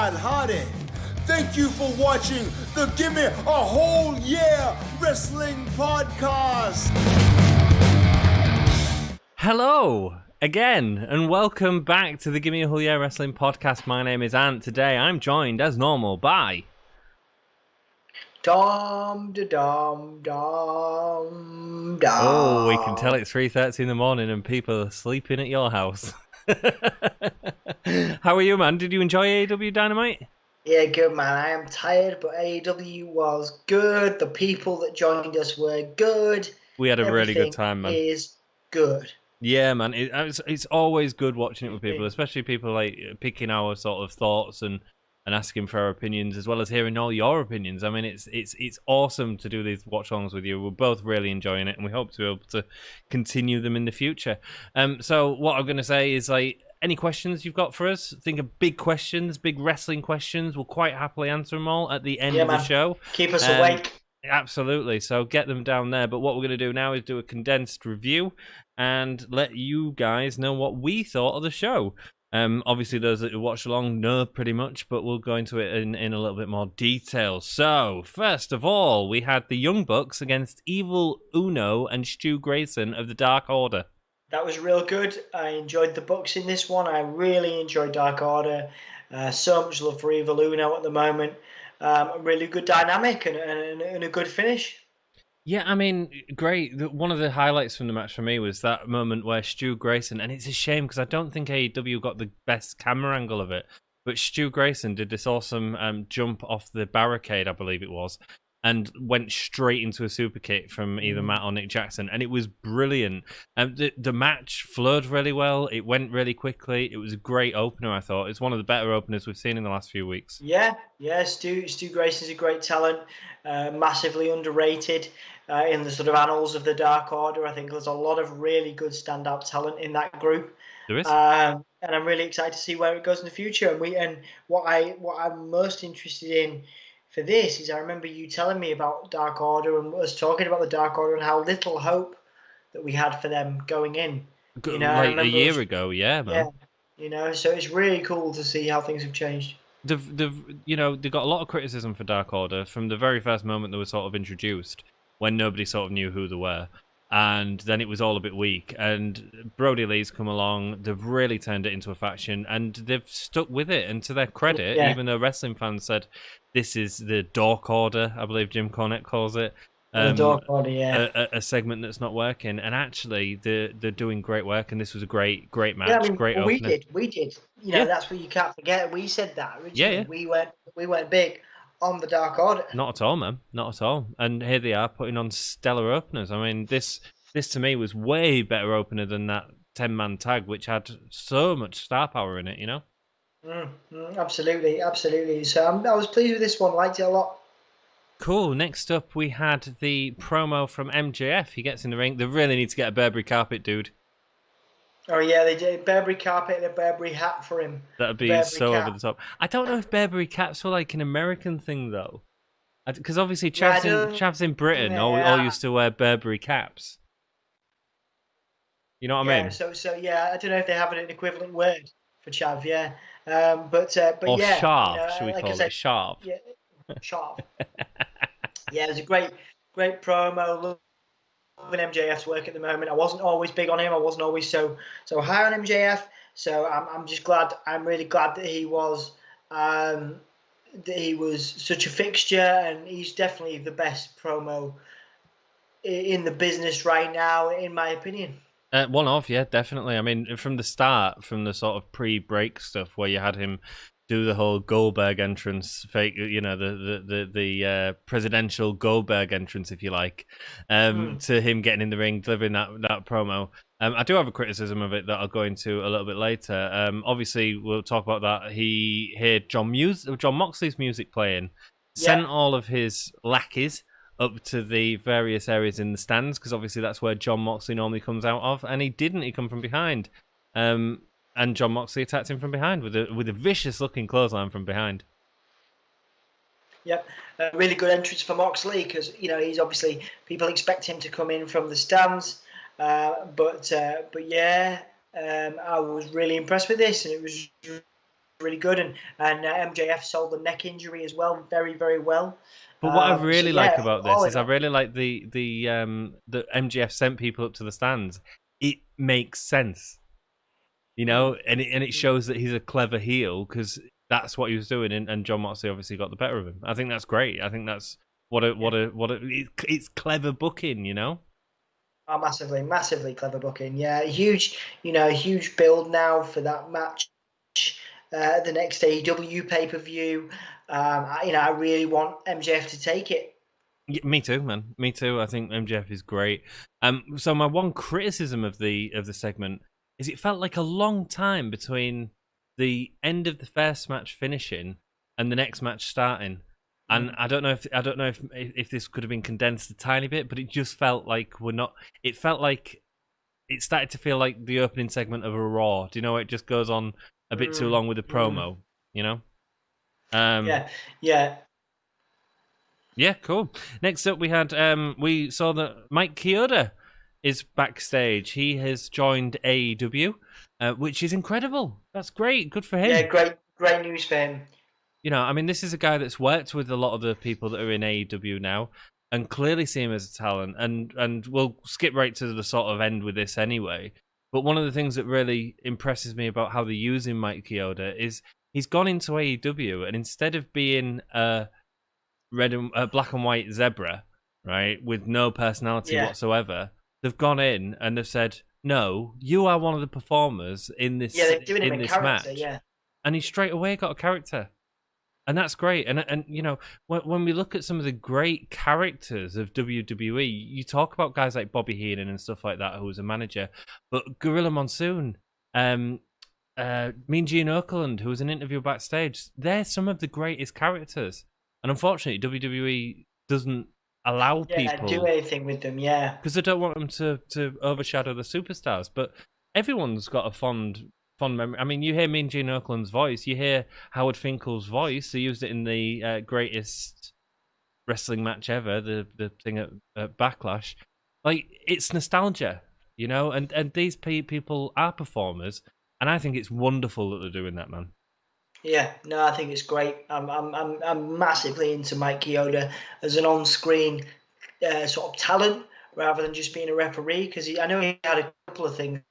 Matt Hardy. Thank you for watching the Gimme a Whole Year Wrestling Podcast. Hello again, and welcome back to the Gimme a Whole Year Wrestling Podcast. My name is Ant. Today I'm joined, as normal, by... Dom. Oh, we can tell it's 3:30 in the morning and people are sleeping at your house. How are you, man? Did you enjoy AEW Dynamite? Yeah, good, man. I am tired, but AEW was good. The people that joined us were good. We had a really good time, man. Is good. Yeah, man. It's always good watching it with people, especially people like picking our sort of thoughts and asking for our opinions, as well as hearing all your opinions. I mean, it's awesome to do these watch-alongs with you. We're both really enjoying it, and we hope to be able to continue them in the future. So what I'm going to say is, like, any questions you've got for us? Think of big questions, big wrestling questions. We'll quite happily answer them all at the end of the show. Keep us awake. Absolutely. So get them down there. But what we're going to do now is do a condensed review and let you guys know what we thought of the show. Obviously, those that watch along know pretty much, but we'll go into it in a little bit more detail. So, first of all, we had the Young Bucks against Evil Uno and Stu Grayson of the Dark Order. That was real good. I enjoyed the Bucks in this one. I really enjoyed Dark Order. So much love for Evil Uno at the moment. A really good dynamic and a good finish. Yeah, I mean, great. One of the highlights from the match for me was that moment where Stu Grayson, and it's a shame because I don't think AEW got the best camera angle of it, but Stu Grayson did this awesome jump off the barricade, I believe it was, and went straight into a super kick from either Matt or Nick Jackson, and it was brilliant. The match flowed really well. It went really quickly. It was a great opener, I thought. It's one of the better openers we've seen in the last few weeks. Yeah. Stu Grayson's a great talent, massively underrated in the sort of annals of the Dark Order. I think there's a lot of really good standout talent in that group. There is. And I'm really excited to see where it goes in the future. And what I'm most interested in for this is, I remember you telling me about Dark Order and us talking about the Dark Order and how little hope that we had for them going in. You know, like a year ago, yeah, man. Yeah, you know, so it's really cool to see how things have changed. They've got a lot of criticism for Dark Order from the very first moment they were sort of introduced, when nobody sort of knew who they were. And then it was all a bit weak. And Brody Lee's come along. They've really turned it into a faction, and they've stuck with it. And to their credit, even though wrestling fans said this is the Dork Order, I believe Jim Cornette calls it, the Dork Order, yeah, a segment that's not working. And actually, they're doing great work. And this was a great match, yeah, I mean, great opener. We did. You know, that's what you can't forget. We said that originally. Yeah. We went big on the Dark Order. Not at all, man. Not at all. And here they are putting on stellar openers. I mean, this to me was way better opener than that 10-man tag, which had so much star power in it, you know? Absolutely. So I was pleased with this one. Liked it a lot. Cool. Next up, we had the promo from MJF. He gets in the ring. They really need to get a Burberry carpet, dude. Oh, yeah, they did. Burberry carpet and a Burberry hat for him. That'd be Burberry so cap. Over the top. I don't know if Burberry caps were like an American thing, though. Because obviously Chavs in Britain all used to wear Burberry caps. You know what I mean? So yeah, I don't know if they have an equivalent word for Chav, yeah. But or yeah. Sharp, should we call it? Sharp. Yeah, Sharp. Yeah, it was a great promo. Loving MJF's work at the moment. I wasn't always big on him. I wasn't always so high on MJF. So I'm just glad. I'm really glad that he was such a fixture, and he's definitely the best promo in the business right now, in my opinion. One of, yeah, definitely. I mean, from the start, from the sort of pre-break stuff where you had him do the whole Goldberg entrance, fake, you know, the presidential Goldberg entrance, if you like, to him getting in the ring, delivering that promo. I do have a criticism of it that I'll go into a little bit later. Obviously, we'll talk about that. He heard John Moxley's music playing, sent all of his lackeys up to the various areas in the stands, because obviously that's where John Moxley normally comes out of, and he didn't. He come from behind. And John Moxley attacked him from behind with a vicious-looking clothesline from behind. Yep, a really good entrance for Moxley, because he's obviously, people expect him to come in from the stands, but yeah, I was really impressed with this, and it was really good, and MJF sold the neck injury as well, very, very well. But what I really like yeah, about this is I really like the MGF sent people up to the stands. It makes sense, you know, and it shows that he's a clever heel because that's what he was doing, and John Moxley obviously got the better of him. I think that's great. I think that's it's clever booking, you know. Oh, massively clever booking. Yeah, huge build now for that match. The next AEW pay-per-view. I really want MJF to take it. Yeah, me too, man. Me too. I think MJF is great. So my one criticism of the segment is it felt like a long time between the end of the first match finishing and the next match starting. And I don't know if this could have been condensed a tiny bit, but it just felt like it felt like it started to feel like the opening segment of a Raw. Do you know? It just goes on a bit too long with the promo. You know? Yeah. Yeah, cool. Next up, we saw that Mike Chioda is backstage. He has joined AEW, which is incredible. That's great. Good for him. Yeah, great news for him. You know, I mean, this is a guy that's worked with a lot of the people that are in AEW now, and clearly see him as a talent. And we'll skip right to the sort of end with this anyway. But one of the things that really impresses me about how they're using Mike Chioda is he's gone into AEW, and instead of being black and white zebra, right, with no personality whatsoever, they've gone in and they've said, "No, you are one of the performers in this." Yeah, they're giving him in a this character. match. Yeah, and he straight away got a character, and that's great. And you know, when we look at some of the great characters of WWE, you talk about guys like Bobby Heenan and stuff like that, who was a manager, but Gorilla Monsoon, Mean Gene Okerlund, who was an interview backstage, they're some of the greatest characters. And unfortunately, WWE doesn't allow people do anything with them, because they don't want them to overshadow the superstars. But everyone's got a fond memory. I mean, you hear Mean Gene Okerlund's voice, you hear Howard Finkel's voice. They used it in the greatest wrestling match ever, the thing at Backlash. Like, it's nostalgia, you know. And these people are performers, and I think it's wonderful that they're doing that, man. Yeah, no, I think it's great. I'm massively into Mike Chioda as an on-screen sort of talent rather than just being a referee, because I know he had a couple of things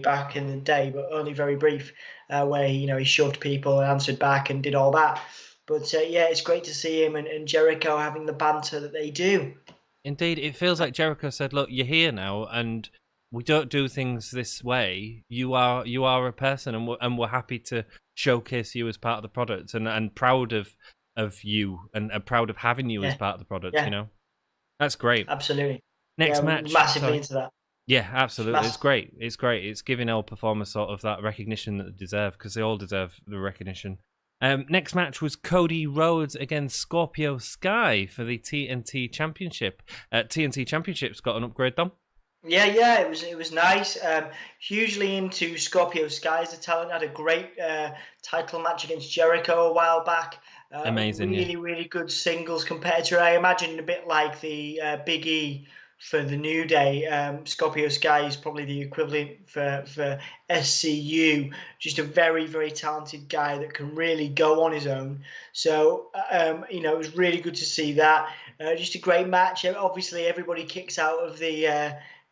back in the day, but only very brief, where he shoved people and answered back and did all that. But it's great to see him and Jericho having the banter that they do. Indeed, it feels like Jericho said, "Look, you're here now, and we don't do things this way. You are a person, and we're happy to showcase you as part of the product, and proud of you, and proud of having you as part of the product. You know, that's great. Absolutely. Next match, massively into that. Yeah, absolutely. It's great. It's great. It's giving all performers sort of that recognition that they deserve, because they all deserve the recognition. Next match was Cody Rhodes against Scorpio Sky for the TNT Championship. TNT Championship's got an upgrade, Dom. Yeah, it was nice. Hugely into Scorpio Sky as a talent. Had a great title match against Jericho a while back. Amazing, really good singles competitor. I imagine a bit like the Big E for the New Day. Scorpio Sky is probably the equivalent for SCU. Just a very, very talented guy that can really go on his own. So, it was really good to see that. Just a great match. Obviously, everybody kicks out of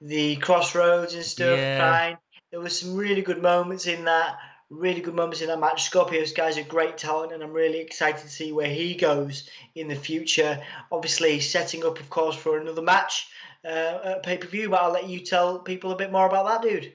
the crossroads and stuff. Fine. There was some really good moments in that. Match. Scorpio Sky's a great talent, and I'm really excited to see where he goes in the future. Obviously, setting up, of course, for another match at pay-per-view, but I'll let you tell people a bit more about that, dude.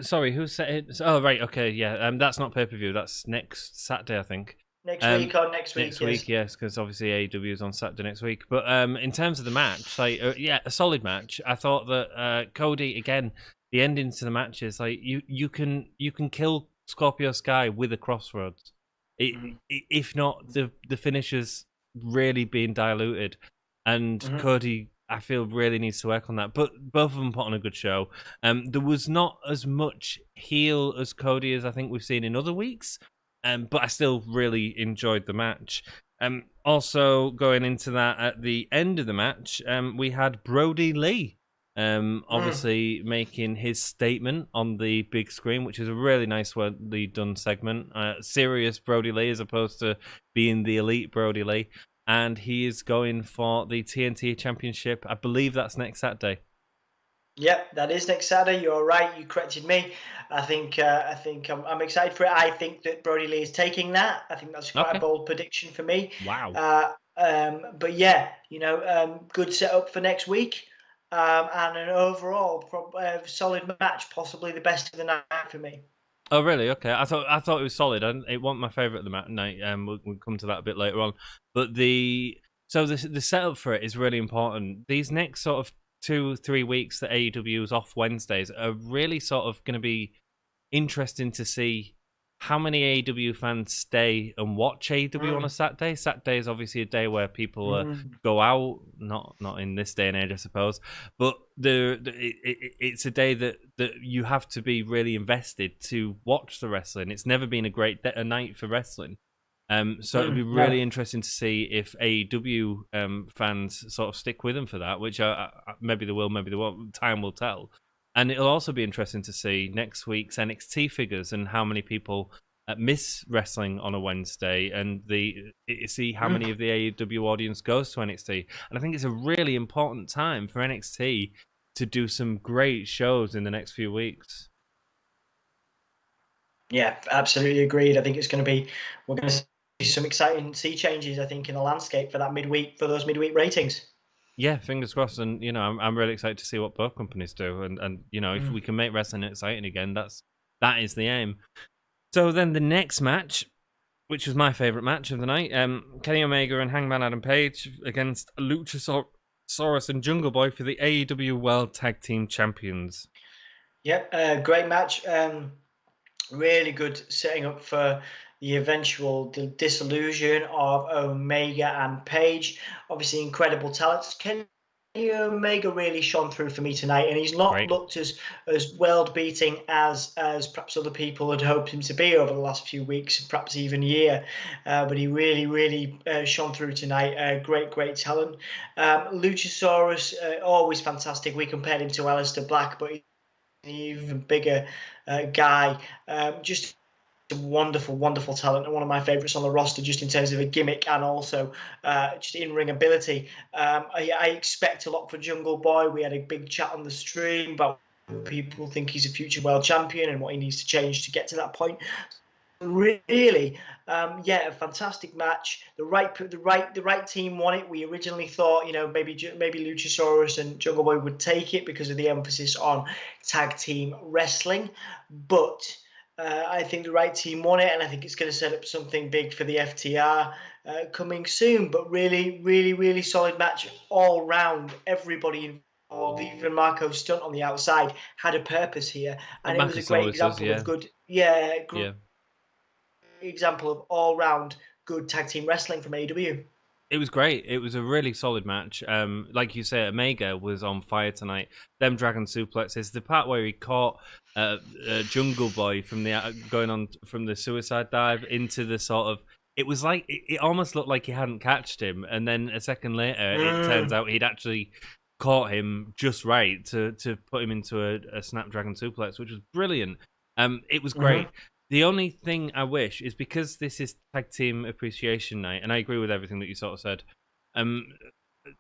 Sorry, who said it? Oh, right, okay, yeah. That's not pay-per-view. That's next Saturday, I think. Next week. Next week, yes, because obviously AEW is on Saturday next week. But in terms of the match, a solid match. I thought that Cody, again, the endings to the matches, like you can kill Scorpio Sky with a crossroads. If not, the finishers really being diluted, and Cody, I feel, really needs to work on that. But both of them put on a good show. There was not as much heel as Cody as I think we've seen in other weeks. But I still really enjoyed the match. Also, going into that, at the end of the match, we had Brody Lee Obviously making his statement on the big screen, which is a really nicely done segment. Serious Brody Lee as opposed to being the elite Brody Lee. And he is going for the TNT Championship. I believe that's next Saturday. Yep, that is next Saturday. You're right. You corrected me. I think I'm excited for it. I think that Brody Lee is taking that. I think that's quite a bold prediction for me. Wow. But yeah, good setup for next week, and an overall solid match, possibly the best of the night for me. Oh really? Okay. I thought it was solid. It wasn't my favourite of the night. We'll come to that a bit later on. But the setup for it is really important. These next sort of 2-3 weeks that AEW is off Wednesdays are really sort of going to be interesting to see how many AEW fans stay and watch AEW on a Saturday. Saturday is obviously a day where people go out, not in this day and age, I suppose, but it's a day that you have to be really invested to watch the wrestling. It's never been a night for wrestling. So it'll be really interesting to see if AEW fans sort of stick with them for that, which maybe they will, maybe they won't. Time will tell. And it'll also be interesting to see next week's NXT figures and how many people miss wrestling on a Wednesday, and see how many of the AEW audience goes to NXT. And I think it's a really important time for NXT to do some great shows in the next few weeks. Yeah, absolutely agreed. I think we're going to see some exciting sea changes, I think, in the landscape for those midweek ratings. Yeah, fingers crossed, and I'm really excited to see what both companies do, and if we can make wrestling exciting again, that is the aim. So then the next match, which was my favorite match of the night, Kenny Omega and Hangman Adam Page against Lucha, Soros and Jungle Boy for the AEW World Tag Team Champions. Yep, great match. Really good setting up for the eventual dissolution of Omega and Page. Obviously, incredible talents. Kenny Omega really shone through for me tonight, and he's not looked as world-beating as perhaps other people had hoped him to be over the last few weeks, perhaps even year. But he really shone through tonight. Great talent. Luchasaurus, always fantastic. We compared him to Aleister Black, but an even bigger guy. Just a wonderful talent, and one of my favourites on the roster, just in terms of a gimmick and also just in-ring ability. I expect a lot for Jungle Boy. We had a big chat on the stream about people think he's a future world champion and what he needs to change to get to that point. Really, a fantastic match. The right team won it. We originally thought, maybe Luchasaurus and Jungle Boy would take it because of the emphasis on tag team wrestling, but I think the right team won it, and I think it's going to set up something big for the FTR coming soon. But really solid match all round. Everybody involved, even Marco Stunt on the outside, had a purpose here, and it was a great example of good. Example of all-round good tag team wrestling from AEW. It was great. It was a really solid match. Like you say, Omega was on fire tonight. Them dragon suplexes, the part where he caught Jungle Boy from the suicide dive into the sort of. It was like it almost looked like he hadn't catched him, and then a second later, it turns out he'd actually caught him just right to put him into a snapdragon suplex, which was brilliant. It was great. The only thing I wish is, because this is Tag Team Appreciation Night, and I agree with everything that you sort of said,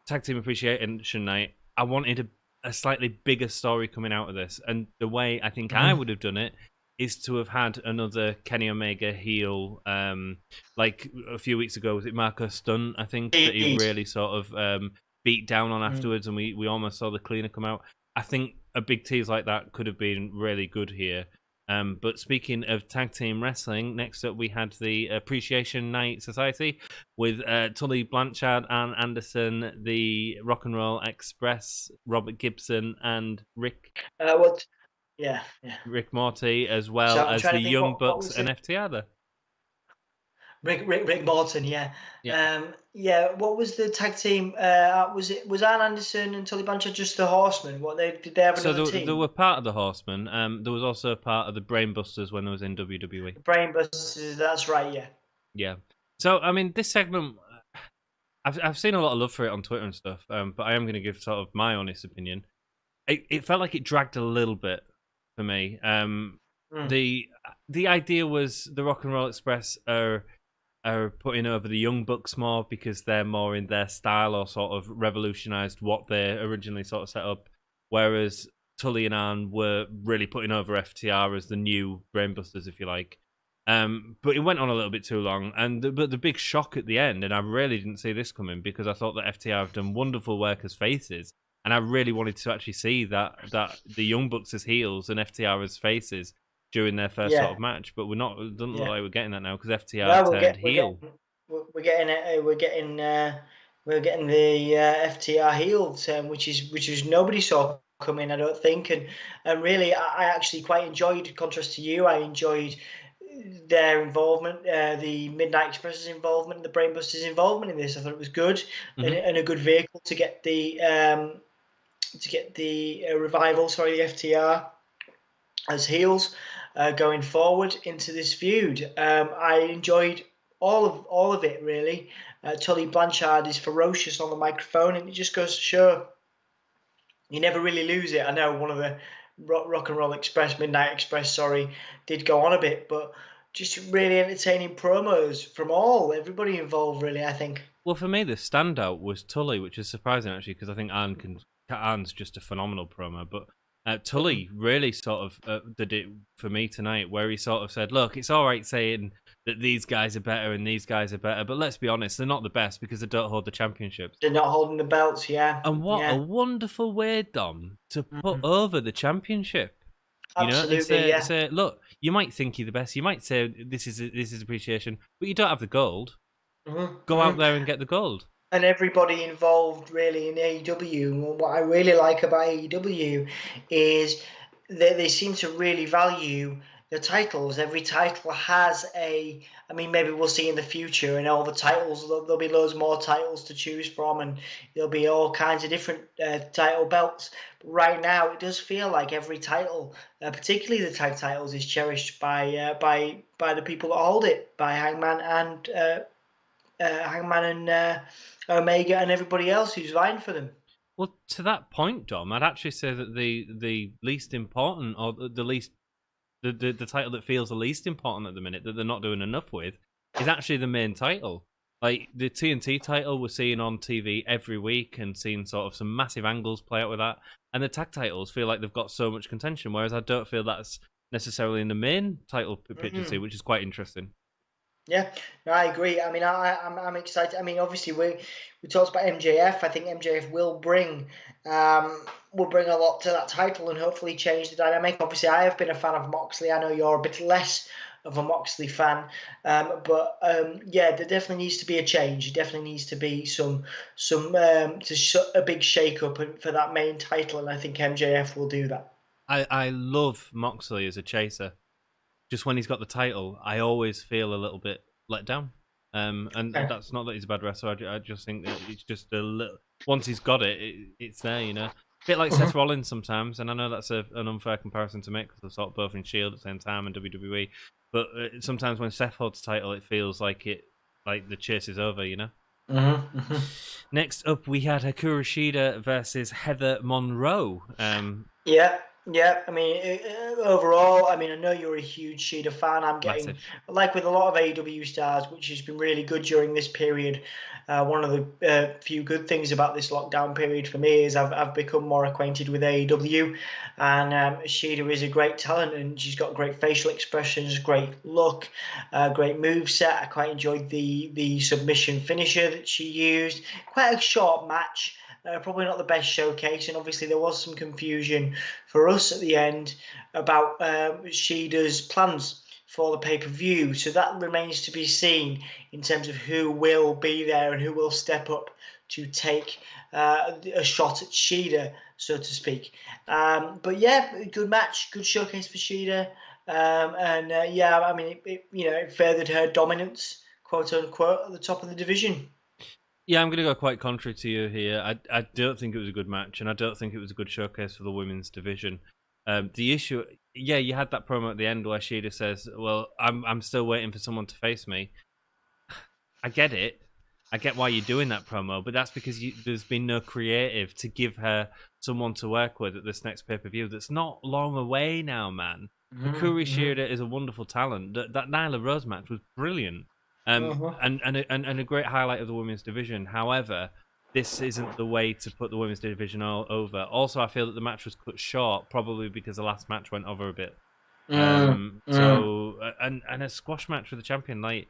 Tag Team Appreciation Night, I wanted a slightly bigger story coming out of this, and the way I think I would have done it is to have had another Kenny Omega heel, like a few weeks ago, was it Marco Stunt, I think, that he really sort of beat down on afterwards, and we almost saw the cleaner come out. I think a big tease like that could have been really good here. But speaking of tag team wrestling, next up we had the Appreciation Night Society with Tully Blanchard, Ann Anderson, the Rock and Roll Express, Robert Gibson, and Rick Morty, as well as the Young Bucks and FTR there. Rick Morton, yeah. What was the tag team? Was Arn Anderson and Tully Blanchard just the Horsemen? Did they have another team? They were part of the Horsemen. There was also a part of the Brainbusters when I was in WWE. Brainbusters, that's right, yeah. Yeah. So I mean, this segment, I've seen a lot of love for it on Twitter and stuff, but I am going to give sort of my honest opinion. it felt like it dragged a little bit for me. Mm. The idea was the Rock and Roll Express are putting over the Young Bucks more because they're more in their style or sort of revolutionized what they originally sort of set up, whereas Tully and Arn were really putting over FTR as the new Brainbusters, if you like. But it went on a little bit too long, but the big shock at the end, and I really didn't see this coming because I thought that FTR have done wonderful work as faces, and I really wanted to actually see that the Young Bucks as heels and FTR as faces during their first sort Yeah, of match, but it doesn't look yeah. like we're getting that now because FTR No, turned heel. we're getting we're getting the FTR heels, which is nobody saw coming, I don't think, and really, I actually quite enjoyed. Contrast to you, I enjoyed their involvement, the Midnight Express's involvement, the Brainbusters' involvement in this. I thought it was good Mm-hmm. and a good vehicle to get the revival. Sorry, the FTR as heels going forward into this feud. I enjoyed all of it really. Tully Blanchard is ferocious on the microphone, and it just goes to show you never really lose it. I know one of the Rock and Roll Express, Midnight Express, sorry, did go on a bit, but just really entertaining promos from everybody involved. Really, I think. Well, for me, the standout was Tully, which is surprising actually because I think Arn's just a phenomenal promo, but Tully really sort of did it for me tonight, where he sort of said, "Look, it's all right saying that these guys are better and these guys are better, but let's be honest, they're not the best because they don't hold the championships." They're not holding the belts, yeah, And what a yeah, wonderful way, Dom, to put over the championship. You know, and absolutely, yeah. say, look, you might think you're the best, you might say this is appreciation, but you don't have the gold. Go out there and get the gold. And everybody involved really in AEW. And what I really like about AEW is that they seem to really value the titles. Every title has I mean, maybe we'll see in the future, and all the titles, there'll be loads more titles to choose from, and there'll be all kinds of different title belts. But right now, it does feel like every title, particularly the tag titles, is cherished by the people that hold it, by Hangman and Omega and everybody else who's vying for them. Well, to that point, Dom, I'd actually say that the least important, or the least the title that feels the least important at the minute that they're not doing enough with, is actually the main title. Like the TNT title, we're seeing on TV every week and seeing sort of some massive angles play out with that. And the tag titles feel like they've got so much contention, whereas I don't feel that's necessarily in the main title picture, which is quite interesting. Yeah, no, I agree. I mean, I'm excited. I mean, obviously we talked about MJF. I think MJF will bring a lot to that title and hopefully change the dynamic. Obviously, I have been a fan of Moxley. I know you're a bit less of a Moxley fan, but yeah, there definitely needs to be a change. There definitely needs to be a big shake up for that main title, and I think MJF will do that. I love Moxley as a chaser. Just when he's got the title, I always feel a little bit let down. And that's not that he's a bad wrestler. I just think that it's just a little. Once he's got it, it's there, you know. A bit like Seth Rollins sometimes, and I know that's an unfair comparison to make because they're sort of both in Shield at the same time and WWE. But sometimes when Seth holds the title, it feels like the chase is over, you know. Next up, we had Hakura Shida versus Heather Monroe. Yeah. I mean, overall, I mean, I know you're a huge Shida fan. I'm getting, Massive. like with a lot of AEW stars, which has been really good during this period. One of the few good things about this lockdown period for me is I've become more acquainted with AEW, and Shida is a great talent, and she's got great facial expressions, great look, great moveset. I quite enjoyed the submission finisher that she used. Quite a short match. Probably not the best showcase, and obviously there was some confusion for us at the end about Shida's plans for the pay-per-view. So that remains to be seen in terms of who will be there and who will step up to take a shot at Shida, so to speak. But yeah, good match, good showcase for Shida. Yeah, I mean, it furthered her dominance, quote unquote, at the top of the division. Yeah, I'm going to go quite contrary to you here. I don't think it was a good match, and I don't think it was a good showcase for the women's division. The issue, yeah, you had that promo at the end where Shida says, "Well, I'm still waiting for someone to face me." I get it, I get why you're doing that promo, but that's because there's been no creative to give her someone to work with at this next pay-per-view that's not long away now, man. Hakura Shida is a wonderful talent. That Nyla Rose match was brilliant, and a great highlight of the women's division. However, this isn't the way to put the women's division all over. Also, I feel that the match was cut short, probably because the last match went over a bit. So, and a squash match for the champion, like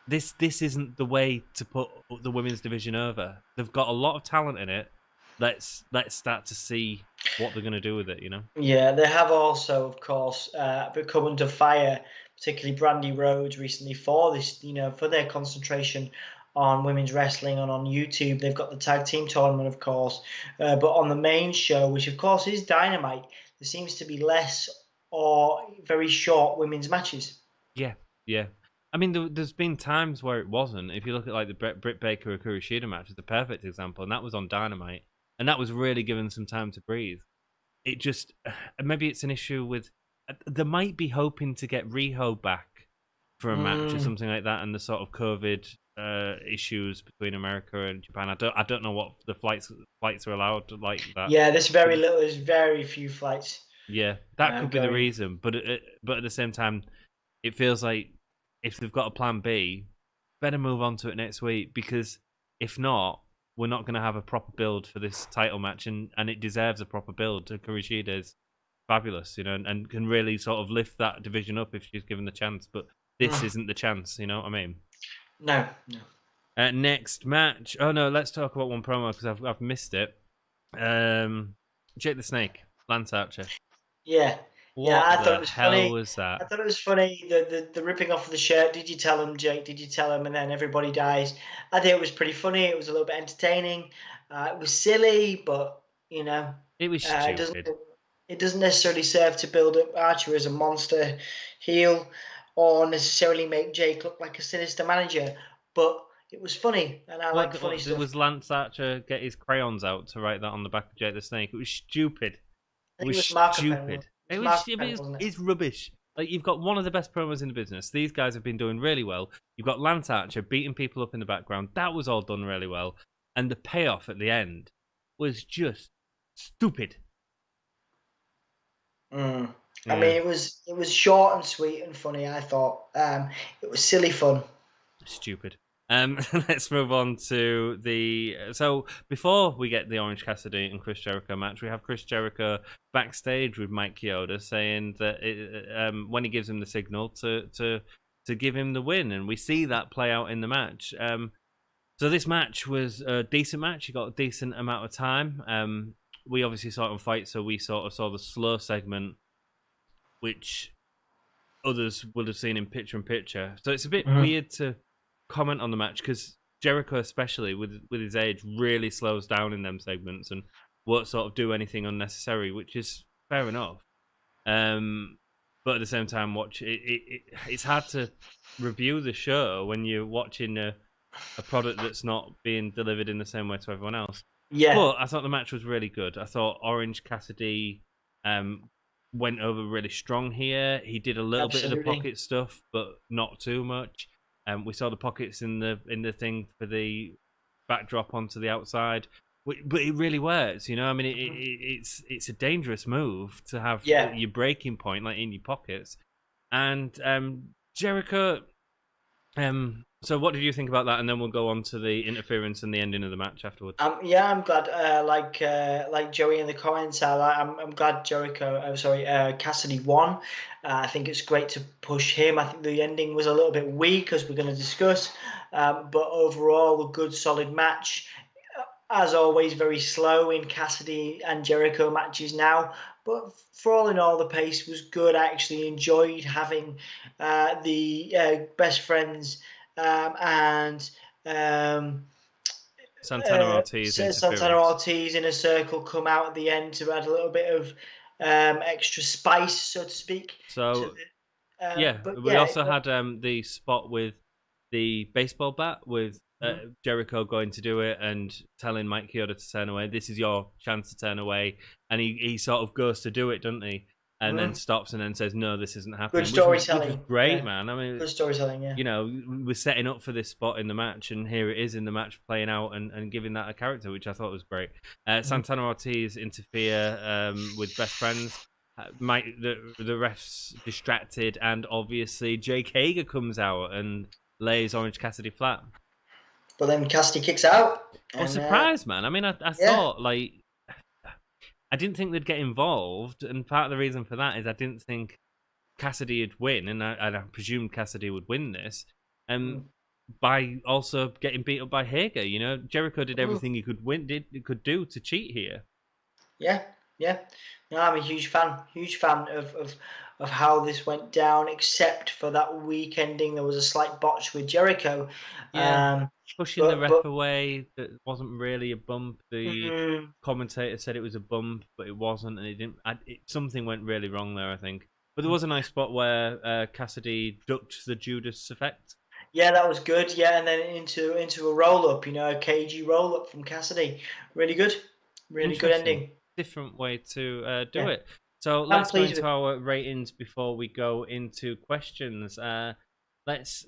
this isn't the way to put the women's division over. They've got a lot of talent in it. Let's start to see what they're going to do with it. Yeah, they have also, of course, become under fire, particularly Brandy Rhodes recently for this, for their concentration on women's wrestling and on YouTube. They've got the tag team tournament, of course, but on the main show, which of course is Dynamite, there seems to be less or very short women's matches. Yeah. I mean, there's been times where it wasn't. If you look at like the Britt Baker Hakura Shida match, it's a perfect example, and that was on Dynamite, and that was really given some time to breathe. It just maybe it's an issue with they might be hoping to get Riho back for a match or something like that, and the sort of COVID issues between America and Japan. I don't know what the flights are allowed like that. Yeah, there's very few flights. Yeah, that could be the reason, but at the same time, it feels like if they've got a plan B, better move on to it next week, because if not, we're not going to have a proper build for this title match, and it deserves a proper build. Hakura Shida is fabulous, and can really sort of lift that division up if she's given the chance. But this isn't the chance, you know what I mean? No. Next match. Oh no, let's talk about one promo because I've missed it. Jake the Snake, Lance Archer. Yeah. What I thought it was hell funny. was that? I thought it was funny, the ripping off of the shirt. Did you tell him, Jake? Did you tell him? And then everybody dies. I think it was pretty funny. It was a little bit entertaining. It was silly, but it was stupid. It doesn't necessarily serve to build up Archer as a monster heel or necessarily make Jake look like a sinister manager. But it was funny, and I like funny stuff. Was Lance Archer get his crayons out to write that on the back of Jake the Snake? It was stupid. It was stupid. It's rubbish. Like, you've got one of the best promos in the business. These guys have been doing really well. You've got Lance Archer beating people up in the background. That was all done really well. And the payoff at the end was just stupid. I mean, it was short and sweet and funny, I thought. It was silly fun. Stupid. Let's move on to so before we get the Orange Cassidy and Chris Jericho match, we have Chris Jericho backstage with Mike Chioda saying that when he gives him the signal to give him the win, and we see that play out in the match. So this match was a decent match. He got a decent amount of time. We obviously saw it on Fight, so we sort of saw the slow segment, which others would have seen in picture-in-picture. So it's a bit weird to comment on the match because Jericho, especially with his age, really slows down in them segments and won't sort of do anything unnecessary, which is fair enough. But at the same time, it's hard to review the show when you're watching a product that's not being delivered in the same way to everyone else. Yeah. But I thought the match was really good. I thought Orange Cassidy went over really strong here. He did a little bit of the pocket stuff, but not too much. We saw the pockets in the thing for the backdrop onto the outside, but it really works. I mean, it's a dangerous move to have your breaking point like in your pockets. And Jericho. So what did you think about that? And then we'll go on to the interference and the ending of the match afterwards. I'm glad. Like Joey in the comments, I'm glad Cassidy won. I think it's great to push him. I think the ending was a little bit weak, as we're going to discuss. But overall, a good, solid match. As always, very slow in Cassidy and Jericho matches now. But for all in all, the pace was good. I actually enjoyed having the best friends and Santana Ortiz in a circle come out at the end to add a little bit of extra spice, so to speak. So we also had the spot with the baseball bat with Jericho going to do it and telling Mike Keorda to turn away. This is your chance to turn away, and he sort of goes to do it, doesn't he? and then stops and then says, "No, this isn't happening." Good Which was storytelling. great, man. I mean, good storytelling. Yeah. you know, we're setting up for this spot in the match, and here it is in the match playing out and giving that a character, which I thought was great. Santana Ortiz interfere with best friends. The refs distracted, and obviously Jake Hager comes out and lays Orange Cassidy flat. But then Cassidy kicks out. I was surprised, man. I mean, I thought, like, I didn't think they'd get involved, and part of the reason for that is I didn't think Cassidy would win, and I presumed Cassidy would win this, by also getting beat up by Hager. You know, Jericho did everything he could do to cheat here. Yeah. No, I'm a huge fan of how this went down, except for that week ending. There was a slight botch with Jericho. Pushing the ref away, that wasn't really a bump. The commentator said it was a bump, but it wasn't, and it didn't. Something went really wrong there, I think. But there was a nice spot where Cassidy ducked the Judas effect. Yeah, that was good. Yeah, and then into a roll up, a cagey roll up from Cassidy. Really good ending. Different way to do it. So let's go into our ratings before we go into questions. Let's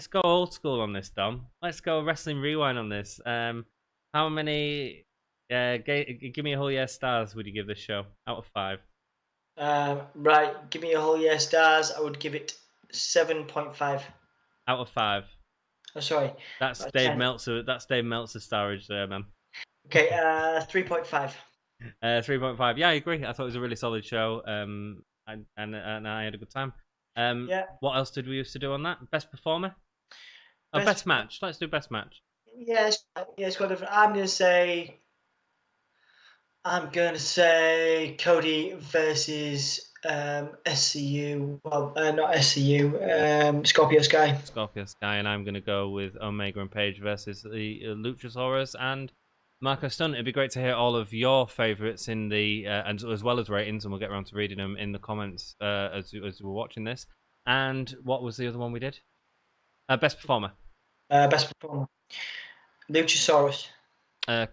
go old school on this, Dom. Let's go Wrestling Rewind on this. How many give me a whole year stars would you give this show out of 5? Right, give me a whole year stars. I would give it 7.5 out of 5. Oh, sorry. That's Dave Meltzer. That's Dave Meltzer starage there, man. Okay, 3.5. 3.5. Yeah, I agree. I thought it was a really solid show. And I had a good time. What else did we used to do on that? Best performer? Best match. Let's do best match. Yes, it's quite different. I'm gonna say Cody versus SCU. Well, not SCU. Scorpio Sky. Scorpio Sky, and I'm gonna go with Omega and Page versus the Luchasaurus and Marco Stunt. It'd be great to hear all of your favourites in the and as well as ratings, and we'll get around to reading them in the comments as we're watching this. And what was the other one we did? Best performer. Best performer. Luchasaurus.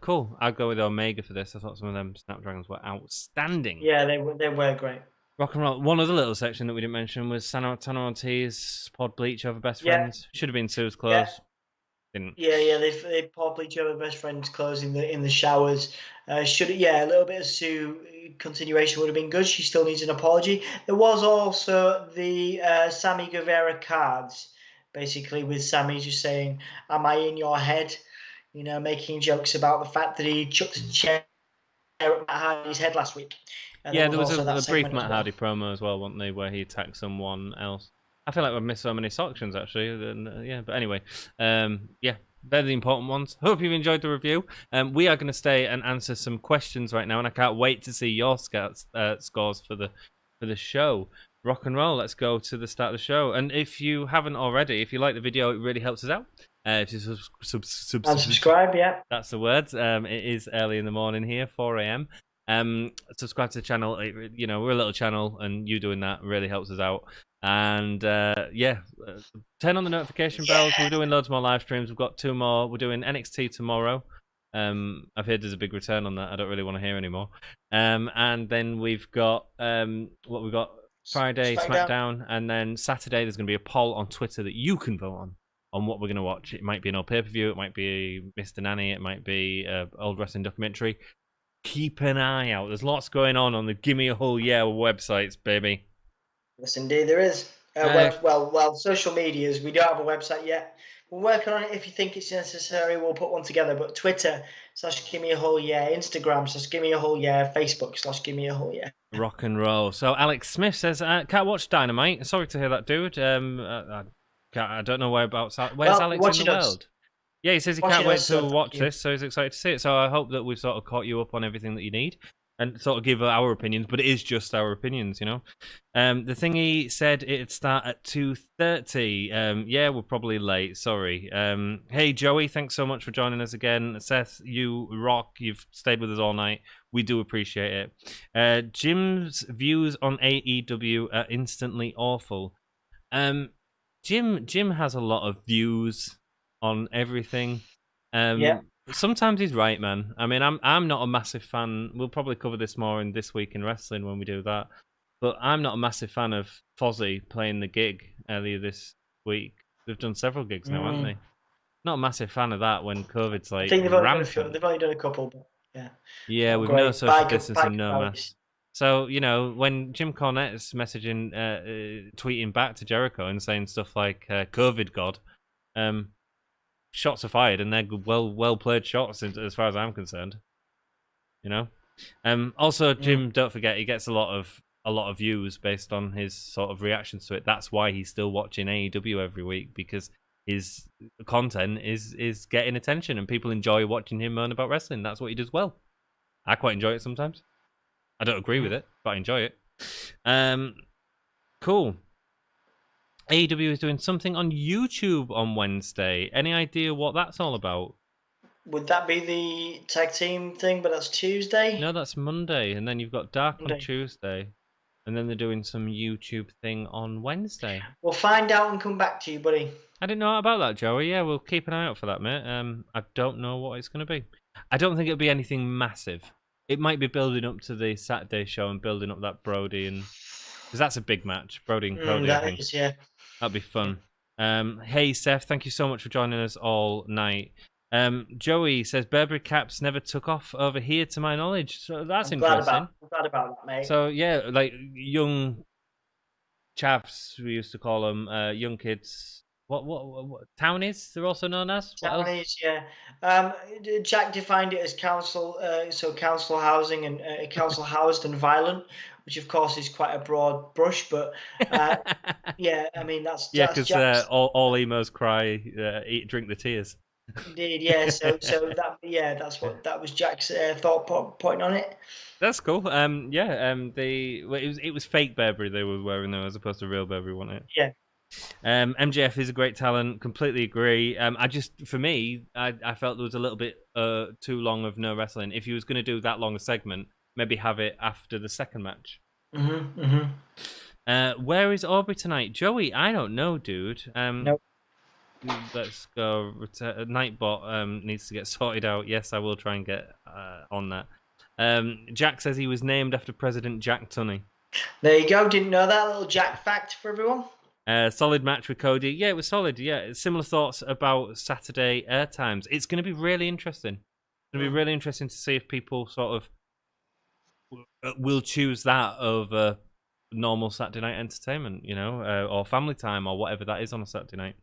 Cool. I'll go with Omega for this. I thought some of them Snapdragons were outstanding. Yeah, they were great. Rock and roll. One other little section that we didn't mention was Santana Ortiz pod bleach over best friends. Should have been Sue's clothes. Didn't. Yeah. They pod bleach over best friends' clothes in the showers. A little bit of Sue continuation would have been good. She still needs an apology. There was also the Sammy Guevara cards, basically with Sammy just saying, "Am I in your head?" Making jokes about the fact that he chucked a chair at Matt Hardy's head last week. And there was a brief Matt Hardy promo as well, wasn't there, where he attacked someone else. I feel like we've missed so many sections, actually. But anyway, they're the important ones. Hope you've enjoyed the review. We are going to stay and answer some questions right now, and I can't wait to see your scores for the show. Rock and roll. Let's go to the start of the show. And if you haven't already, if you like the video, it really helps us out. If you subscribe, yeah. That's the words. It is early in the morning here, 4 a.m. Subscribe to the channel. We're a little channel, and you doing that really helps us out. And turn on the notification bells. We're doing loads more live streams. We've got 2 more. We're doing NXT tomorrow. I've heard there's a big return on that. I don't really want to hear anymore. And then we've got what we've got Friday SmackDown, and then Saturday there's going to be a poll on Twitter that you can vote on what we're going to watch. It might be an old pay-per-view, it might be Mr. Nanny, it might be an old wrestling documentary. Keep an eye out. There's lots going on the Gimme a Whole Year websites, baby. Yes, indeed, there is. Social medias. We don't have a website yet. We're working on it. If you think it's necessary, we'll put one together. But Twitter /Gimme a Whole Year, Instagram /Gimme a Whole Year, Facebook /Gimme a Whole Year. Rock and roll. So Alex Smith says, can't watch Dynamite. Sorry to hear that, dude. I don't know whereabouts. Where's Alex in the world? Yeah, he says he can't wait to watch this, so he's excited to see it. So I hope that we've sort of caught you up on everything that you need and sort of give our opinions, but it is just our opinions, The thing he said it'd start at 2:30. We're probably late. Sorry. Hey, Joey, thanks so much for joining us again. Seth, you rock. You've stayed with us all night. We do appreciate it. Jim's views on AEW are instantly awful. Jim has a lot of views on everything. Sometimes he's right, man. I mean, I'm not a massive fan. We'll probably cover this more in This Week in Wrestling when we do that. But I'm not a massive fan of Fozzy playing the gig earlier this week. They've done several gigs now, haven't they? Not a massive fan of that when COVID's I like think they've only done a few. rampant. They've only done a couple, but yeah. Yeah, Not with no great. social By distancing, no comparison. masks. So, you know, when Jim Cornette's messaging, tweeting back to Jericho and saying stuff like COVID God, shots are fired, and they're well played shots as far as I'm concerned. You know? Also, Jim, don't forget, he gets a lot of views based on his sort of reactions to it. That's why he's still watching AEW every week, because his content is getting attention and people enjoy watching him moan about wrestling. That's what he does well. I quite enjoy it sometimes. I don't agree with it, but I enjoy it. Cool. AEW is doing something on YouTube on Wednesday. Any idea what that's all about? Would that be the tag team thing? But that's Tuesday. No, that's Monday, and then you've got Dark Monday. on Tuesday, and then they're doing some YouTube thing on Wednesday. We'll find out and come back to you, buddy. I didn't know about that, Joey. Yeah, we'll keep an eye out for that, mate. I don't know what it's going to be. I don't think it'll be anything massive. It might be building up to the Saturday show and building up that Brody and... Because that's a big match, Brody and Cody, I think. Yeah. That'll be fun. Hey, Seth, thank you so much for joining us all night. Joey says, Burberry caps never took off over here to my knowledge. So that's interesting. I'm glad about that, mate. So, yeah, like young chavs, we used to call them, young kids... What townies? They're also known as townies, yeah. Jack defined it as council, so council housing and council housed and violent, which of course is quite a broad brush. But yeah, I mean that's because all emos cry, eat, drink the tears. Indeed, yeah. So that was Jack's thought point on it. That's cool. It was fake Burberry they were wearing though, as opposed to real Burberry, wasn't it? Yeah. MJF is a great talent. Completely agree. I felt there was a little bit too long of no wrestling. If he was going to do that long a segment, maybe have it after the second match. Where is Aubrey tonight, Joey? I don't know, dude. Nope. Let's go. Nightbot needs to get sorted out. Yes, I will try and get on that. Jack says he was named after President Jack Tunney. There you go. Didn't know that little Jack fact for everyone. Solid match with Cody. Yeah, it was solid. Yeah, similar thoughts about Saturday air times. It's going to be really interesting. It's going to be really interesting to see if people sort of will choose that over normal Saturday night entertainment, you know, or family time or whatever that is on a Saturday night.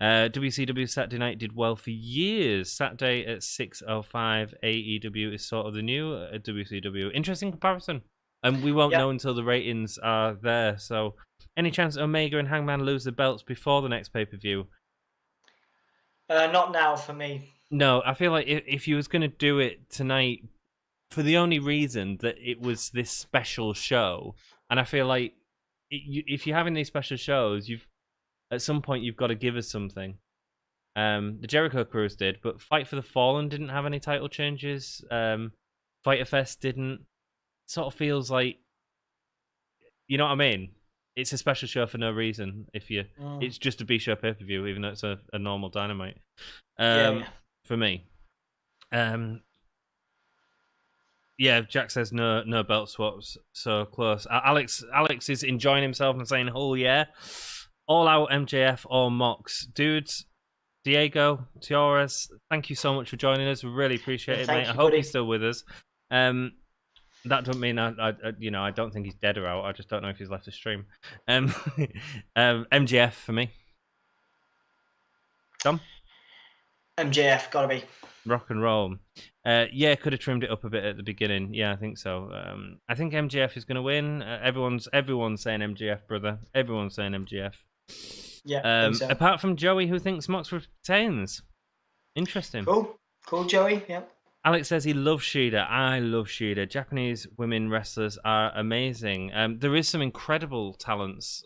WCW Saturday night did well for years. Saturday at 6:05. AEW is sort of the new WCW. Interesting comparison. And we won't know until the ratings are there. So, any chance Omega and Hangman lose the belts before the next pay-per-view? Not now for me. No, I feel like if you was going to do it tonight, for the only reason that it was this special show, and I feel like if you're having these special shows, at some point you've got to give us something. The Jericho Cruise did, but Fight for the Fallen didn't have any title changes. Fyter Fest didn't. Sort of feels like, you know what I mean? It's a special show for no reason. It's just a B-show pay-per-view, even though it's a normal Dynamite. For me. Yeah, Jack says no belt swaps, so close. Alex is enjoying himself and saying, "Oh yeah, all out MJF or Mox, dudes." Diego Tiores, thank you so much for joining us. We really appreciate it, mate. I hope you're still with us. That doesn't mean I don't think he's dead or out. I just don't know if he's left the stream. MJF for me. Tom? MJF, gotta be. Rock and roll. Yeah, could have trimmed it up a bit at the beginning. Yeah, I think so. I think MJF is going to win. Everyone's saying MJF, brother. Everyone's saying MJF. Yeah, I think so. Apart from Joey, who thinks Mox retains. Interesting. Cool, Joey. Yeah. Alex says he loves Shida. I love Shida. Japanese women wrestlers are amazing. There is some incredible talents,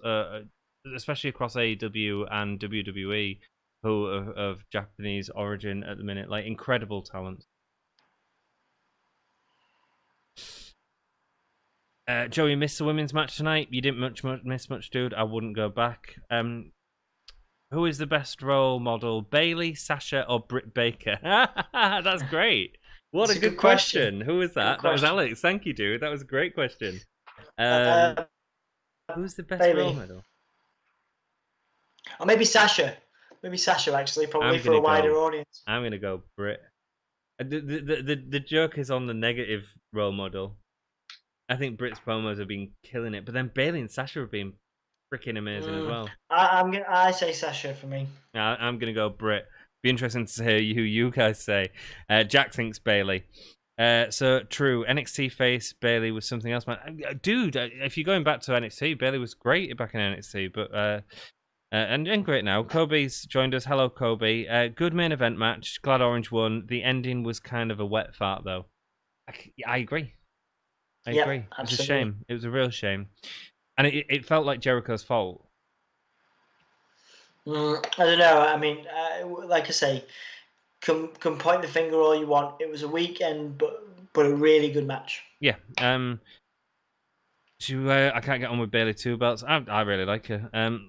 especially across AEW and WWE, who are of Japanese origin at the minute. Like, incredible talent. Joey missed the women's match tonight. You didn't miss much, dude. I wouldn't go back. Who is the best role model? Bailey, Sasha, or Britt Baker? That's great. What a good question. Who was that? That was Alex. Thank you, dude. That was a great question. Who's the best Bailey. role model? Or maybe Sasha. Maybe Sasha, actually, probably for a wider audience. I'm gonna go Brit. The joke is on the negative role model. I think Brit's promos have been killing it, but then Bailey and Sasha have been freaking amazing as well. I say Sasha for me. I'm gonna go Brit. Be interesting to hear who you guys say. Jack thinks Bailey. So true. NXT face Bailey was something else, man. Dude, if you're going back to NXT, Bailey was great back in NXT, but and great now. Kobe's joined us. Hello, Kobe. Good main event match. Glad Orange won. The ending was kind of a wet fart, though. I agree. I agree. It was a shame. It was a real shame, and it felt like Jericho's fault. I don't know. I mean, like I say, can point the finger all you want. It was a weekend, but a really good match. Yeah. I can't get on with Bailey 2 belts. I really like her.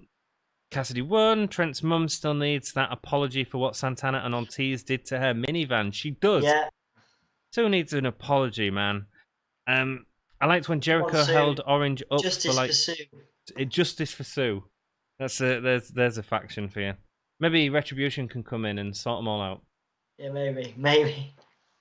Cassidy won. Trent's mum still needs that apology for what Santana and Ortiz did to her minivan. She does. Yeah. Still needs an apology, man. I liked when Jericho held Orange up for justice for Sue. There's a faction for you. Maybe Retribution can come in and sort them all out. Yeah, maybe.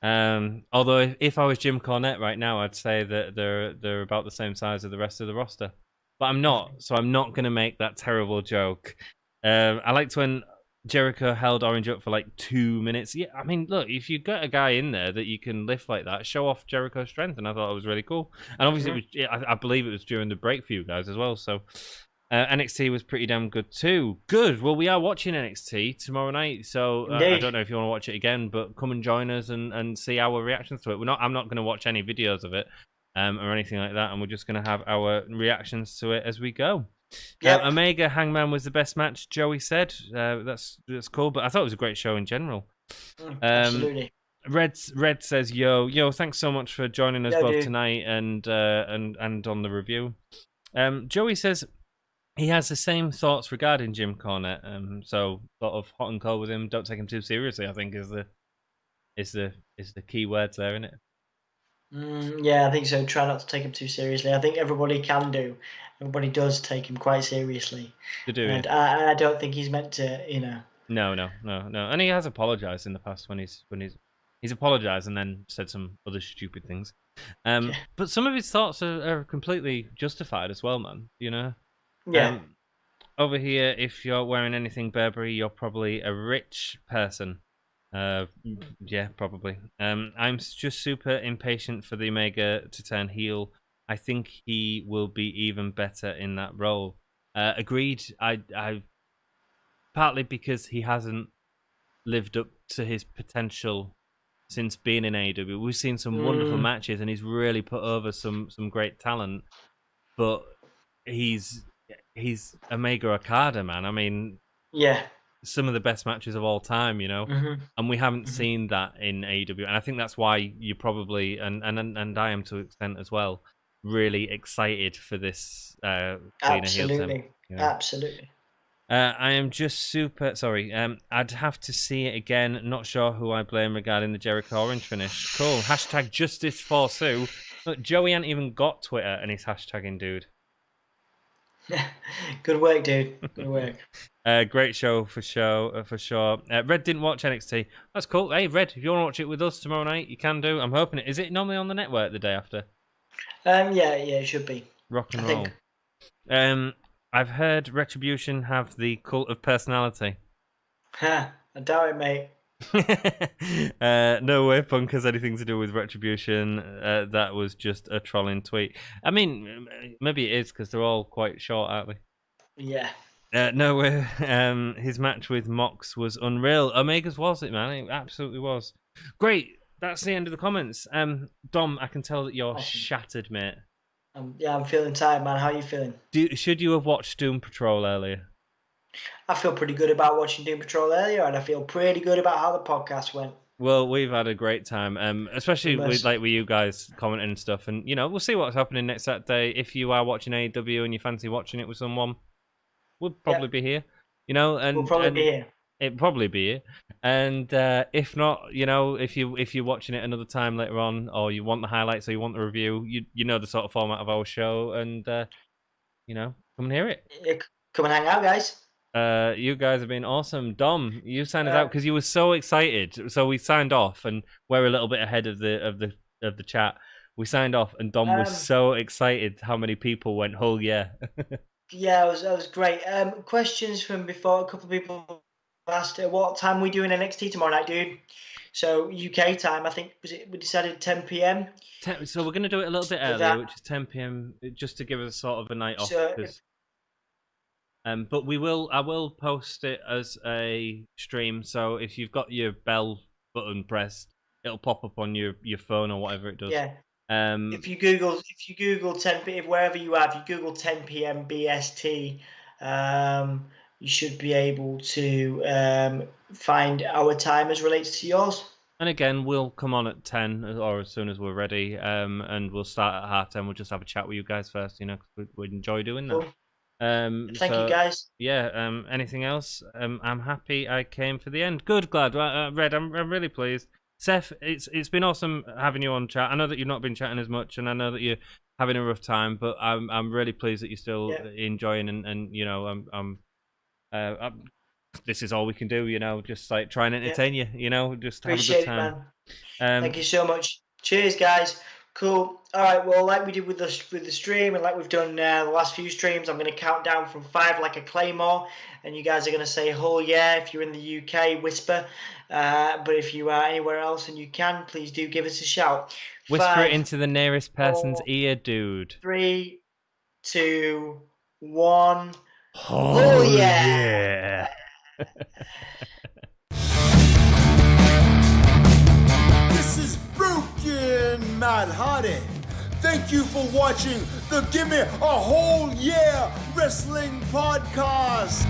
Although if I was Jim Cornette right now, I'd say that they're about the same size as the rest of the roster. But I'm not, so I'm not going to make that terrible joke. I liked when Jericho held Orange up for like 2 minutes. Yeah, I mean, look, if you got a guy in there that you can lift like that, show off Jericho's strength, and I thought it was really cool. And obviously, I believe it was during the break for you guys as well. So NXT was pretty damn good too. Good. Well, we are watching NXT tomorrow night, so I don't know if you want to watch it again, but come and join us and see our reactions to it. I'm not going to watch any videos of it or anything like that, and we're just going to have our reactions to it as we go. Yeah, Omega Hangman was the best match, Joey said. That's cool, but I thought it was a great show in general. Absolutely. Red says, yo, thanks so much for joining us both tonight and on the review. Joey says he has the same thoughts regarding Jim Cornette. So sort of hot and cold with him. Don't take him too seriously, I think is the key words there, isn't it? Yeah, I think so. Try not to take him too seriously. I think everybody does take him quite seriously. They do, and I don't think he's meant to, No. And he has apologized in the past when he's apologized and then said some other stupid things. But some of his thoughts are completely justified as well, man. Yeah. Over here, if you're wearing anything Burberry, you're probably a rich person. Yeah, probably. I'm just super impatient for the Omega to turn heel. I think he will be even better in that role. Agreed. I partly because he hasn't lived up to his potential since being in AEW. We've seen some wonderful matches, and he's really put over some great talent. But he's Omega Okada, man. I mean, yeah. Some of the best matches of all time, and we haven't seen that in AEW, and I think that's why you probably and I am to an extent as well, really excited for this cleaner heel turn. Absolutely. I am just super sorry. I'd have to see it again. Not sure who I blame regarding the Jericho Orange finish. Cool. Hashtag justice for Sue. Look, Joey ain't even got Twitter, and he's hashtagging dude. Good work, dude. Good work. Great show for sure. Red didn't watch NXT. That's cool. Hey, Red, if you want to watch it with us tomorrow night, you can do. I'm hoping it. Is it normally on the network the day after? Yeah, it should be. Rock and roll. I've heard Retribution have the cult of personality. I doubt it, mate. No way Punk has anything to do with Retribution. That was just a trolling tweet. I mean, maybe it is because they're all quite short, aren't they? Yeah. No way. His match with Mox was unreal. Omega's was it, man? It absolutely was. Great. That's the end of the comments. Dom, I can tell that you're shattered, mate. I'm feeling tired, man. How are you feeling? Should you have watched Doom Patrol earlier? I feel pretty good about watching Doom Patrol earlier, and I feel pretty good about how the podcast went. Well, we've had a great time, especially with you guys commenting and stuff. And we'll see what's happening next Saturday. If you are watching AEW and you fancy watching it with someone, we'll probably be here. And we'll probably be here. It'll probably be here. And if not, if you're watching it another time later on, or you want the highlights or you want the review, you know the sort of format of our show, and come and hear it. Come and hang out, guys. You guys have been awesome. Dom, you signed us out because you were so excited. So we signed off, and we're a little bit ahead of the chat. We signed off, and Dom was so excited. How many people went? Oh yeah. Yeah, it was great. Questions from before. A couple of people asked, "What time we doing NXT tomorrow night, dude?" So UK time, I think we decided 10 p.m. So we're going to do it a little bit earlier, which is 10 p.m. just to give us sort of a night off. But I will post it as a stream. So if you've got your bell button pressed, it'll pop up on your phone or whatever it does. Yeah. If you Google 10 p.m. wherever you are, if you Google 10 p.m. BST, you should be able to find our time as relates to yours. And again, we'll come on at 10 or as soon as we're ready, and we'll start at 10:30. We'll just have a chat with you guys first, because we enjoy doing that. Cool. Thank you, guys. Yeah. Anything else? I'm happy I came for the end. Good, glad. Red, I'm really pleased. Seth, it's been awesome having you on chat. I know that you've not been chatting as much, and I know that you're having a rough time, but I'm really pleased that you're still enjoying, and this is all we can do, just like try and entertain you, just appreciate have a good time. It, man. Thank you so much. Cheers, guys. Cool. All right. Well, like we did with the stream, and like we've done the last few streams, I'm going to count down from 5 like a claymore, and you guys are going to say "oh yeah" if you're in the UK. Whisper. But if you are anywhere else and you can, please do give us a shout. Whisper 5, it into the nearest person's ear, dude. 3, 2, 1. Oh yeah. This is Broken Matt Hardy. Thank you for watching the Gimme a Whole Year Wrestling Podcast.